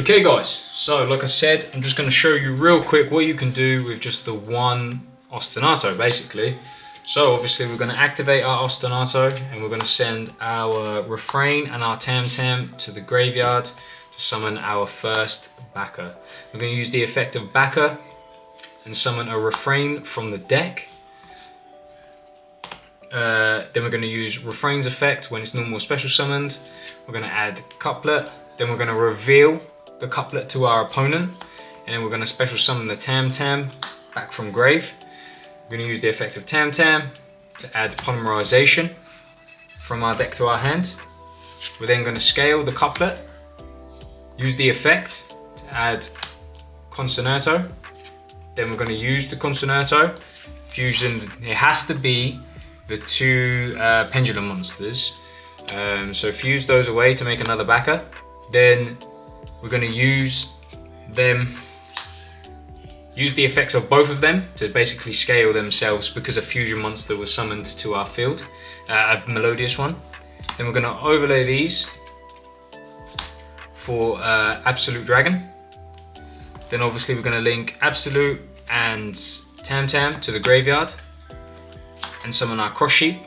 Okay guys, so like I said, I'm just going to show you real quick what you can do with just the one ostinato basically. So obviously we're going to activate our ostinato and we're going to send our refrain and our tam-tam to the graveyard to summon our first backer. We're going to use the effect of backer and summon a refrain from the deck. Then we're going to use refrain's effect when it's normal or special summoned. We're going to add couplet. Then we're going to reveal the couplet to our opponent. And then we're going to special summon the tam-tam back from grave. We're going to use the effect of tam-tam to add polymerization from our deck to our hand. We're then going to scale the couplet. Use the effect to add concerto. Then we're going to use the concerto. Fusion, it has to be the two pendulum monsters. So fuse those away to make another backer. Then we're going to use the effects of both of them to basically scale themselves because a fusion monster was summoned to our field, a melodious one. Then we're going to overlay these for Absolute Dragon. Then obviously we're going to link Absolute and Tam-Tam to the graveyard and summon our cross sheep.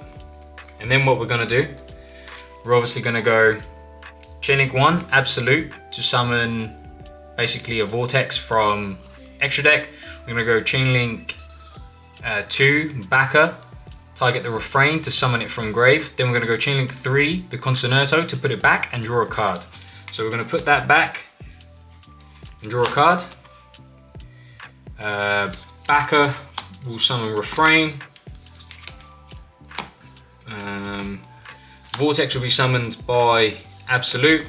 And then what we're going to do, we're obviously going to go Chainlink 1 Absolute to summon basically a vortex from extra deck. We're going to go Chainlink 2 Backer, target the refrain to summon it from grave. Then we're going to go Chainlink 3 the concerto to put it back and draw a card. So we're going to put that back and draw a card. Backer will summon refrain. Vortex will be summoned by Absolute.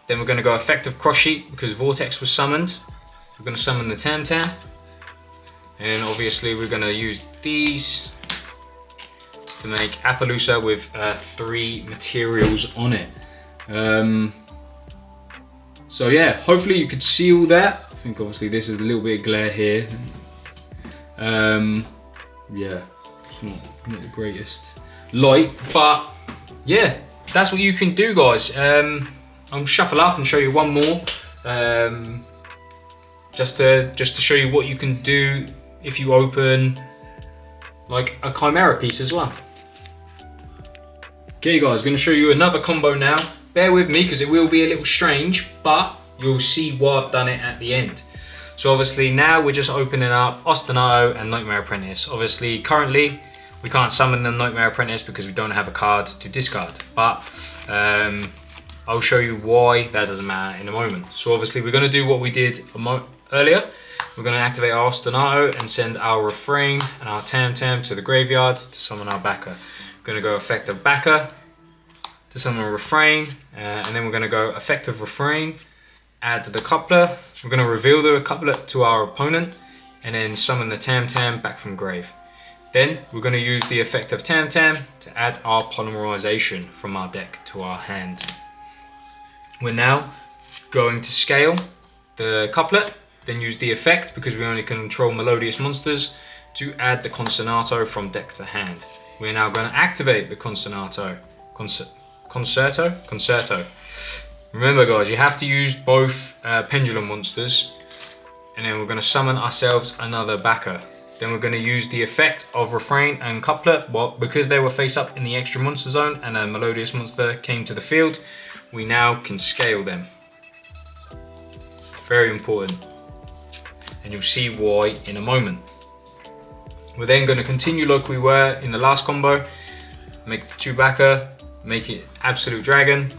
Then we're going to go effective cross sheet because Vortex was summoned. We're going to summon the Tam-Tam. And obviously we're going to use these to make Appaloosa with 3 materials on it. So yeah, hopefully you could see all that. I think obviously this is a little bit of glare here. Yeah, it's not the greatest light, but yeah, that's what you can do, guys. I'll shuffle up and show you one more, just to show you what you can do if you open like a Chimera piece as well. Okay guys, I'm going to show you another combo now. Bear with me because it will be a little strange, but you'll see why I've done it at the end. So obviously now we're just opening up Ostinato and Nightmare Apprentice. Obviously currently we can't summon the Nightmare Apprentice because we don't have a card to discard, but I'll show you why that doesn't matter in a moment. So obviously we're going to do what we did earlier. We're going to activate our Ostinato and send our refrain and our Tam-Tam to the graveyard to summon our backer. We're going to go effective backer to summon a refrain, and then we're going to go effective refrain, add the coupler. We're going to reveal the couplet to our opponent and then summon the Tam-Tam back from grave. Then we're going to use the effect of Tam-Tam to add our polymerization from our deck to our hand. We're now going to scale the couplet, then use the effect because we only control melodious monsters to add the concerto from deck to hand. We're now going to activate the concerto. Remember guys, you have to use both pendulum monsters, and then we're going to summon ourselves another backer. Then we're going to use the effect of refrain and couplet. Well, because they were face up in the extra monster zone and a melodious monster came to the field, we now can scale them. Very important. And you'll see why in a moment. We're then going to continue like we were in the last combo. Make the 2 backer, make it Absolute Dragon.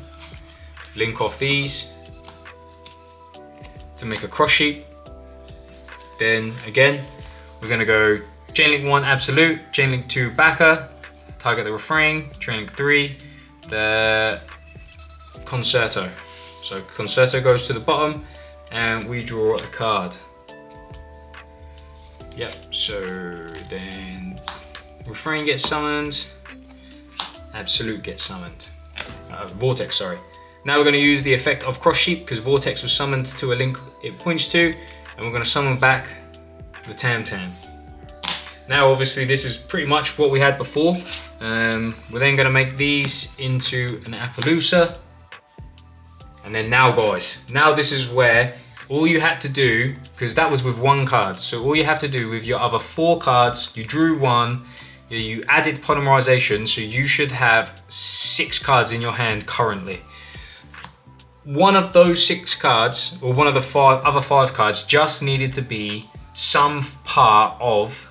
Link off these to make a cross sheet. Then again, we're going to go Chainlink 1 Absolute, Chainlink 2 Backer, target the refrain, Chainlink 3 the concerto. So concerto goes to the bottom and we draw a card. Yep, so then refrain gets summoned, Absolute gets summoned. Vortex, sorry. Now we're going to use the effect of cross sheet because Vortex was summoned to a link it points to, and we're going to summon back the Tam-Tam. Now obviously this is pretty much what we had before. We're then going to make these into an Appaloosa, And then now guys, now this is where all you had to do, because that was with 1 card, so all you have to do with your other 4 cards, you drew 1, you added polymerization, so you should have 6 cards in your hand currently. One of those 6 cards, or one of the other 5 cards, just needed to be some part of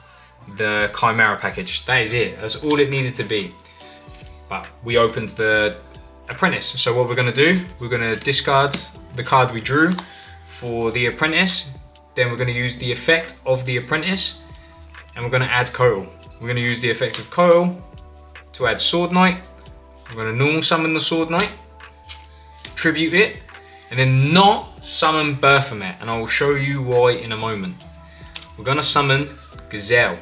the Chimera package. That is it, that's all it needed to be. But we opened the Apprentice, so what we're going to do, we're going to discard the card we drew for the Apprentice, then we're going to use the effect of the Apprentice, and we're going to add Coil. We're going to use the effect of Coil to add Sword Knight. We're going to normal summon the Sword Knight, tribute it, and then not summon Baphomet, and I will show you why in a moment. We're going to summon Gazelle,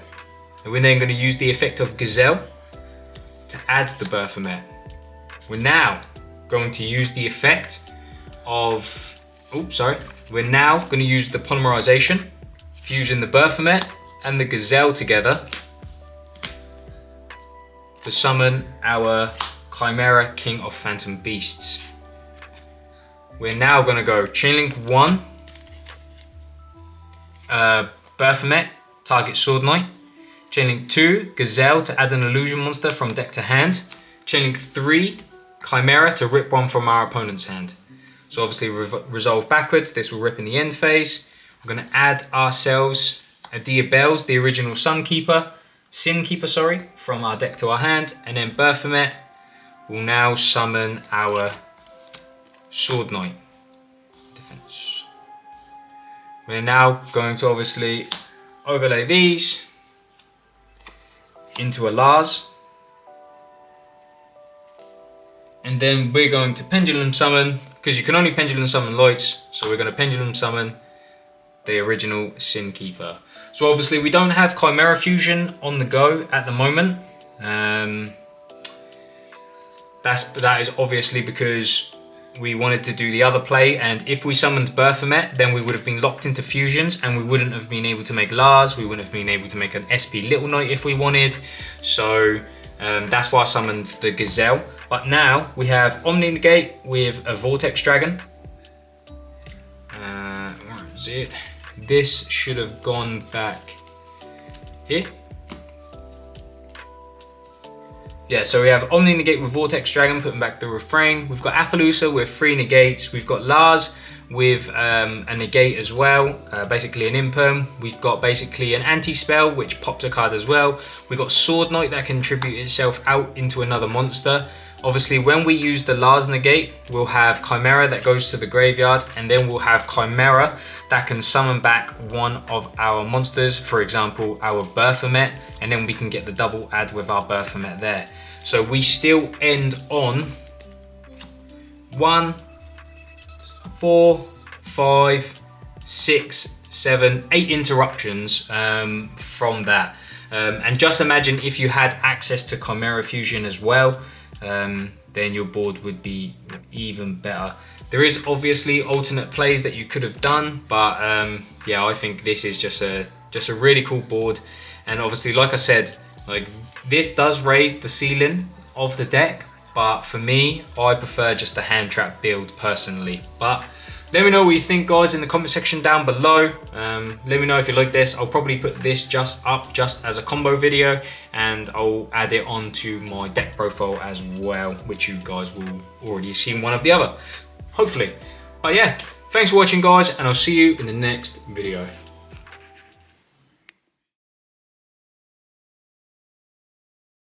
and we're then going to use the effect of Gazelle to add the Baphomet. We're now going to use the effect of, we're now going to use the polymerization, fusing the Baphomet and the Gazelle together to summon our Chimera King of Phantom Beasts. We're now going to go Chainlink 1, Baphomet, target Sword Knight. Chainlink 2, Gazelle to add an illusion monster from deck to hand. Chainlink 3, Chimera to rip one from our opponent's hand. So obviously resolve backwards, this will rip in the end phase. We're going to add ourselves a Diabelle's, the original Sin Keeper, from our deck to our hand, and then Baphomet will now summon our Sword Knight. Defense. We're now going to obviously overlay these into a Lars. And then we're going to pendulum summon, because you can only pendulum summon Lights, so we're going to pendulum summon the original Sin Keeper. So obviously we don't have Chimera Fusion on the go at the moment. That is obviously because we wanted to do the other play, and if we summoned Baphomet, then we would have been locked into fusions and we wouldn't have been able to make Lars, we wouldn't have been able to make an SP Little Knight if we wanted. So that's why I summoned the Gazelle. But now we have Omni Negate with a Vortex Dragon. Where is it? This should have gone back here. Yeah, so we have Omni Negate with Vortex Dragon, putting back the refrain. We've got Appaloosa with 3 negates. We've got Lars with a negate as well, basically an imperm. We've got basically an anti-spell, which pops a card as well. We've got Sword Knight that can tribute itself out into another monster. Obviously, when we use the Lars negate, we'll have Chimera that goes to the graveyard, and then we'll have Chimera that can summon back one of our monsters, for example, our Baphomet, and then we can get the double add with our Baphomet there. So we still end on 1, 4, 5, 6, 7, 8 interruptions from that. And just imagine if you had access to Chimera Fusion as well, then your board would be even better. There is obviously alternate plays that you could have done, but yeah, I think this is just a really cool board. And obviously, like I said, like this does raise the ceiling of the deck, but for me, I prefer just a hand trap build personally. But let me know what you think, guys, in the comment section down below. Let me know if you like this. I'll probably put this just as a combo video, and I'll add it onto my deck profile as well, which you guys will already have seen one of the other, hopefully. But yeah, thanks for watching, guys, and I'll see you in the next video.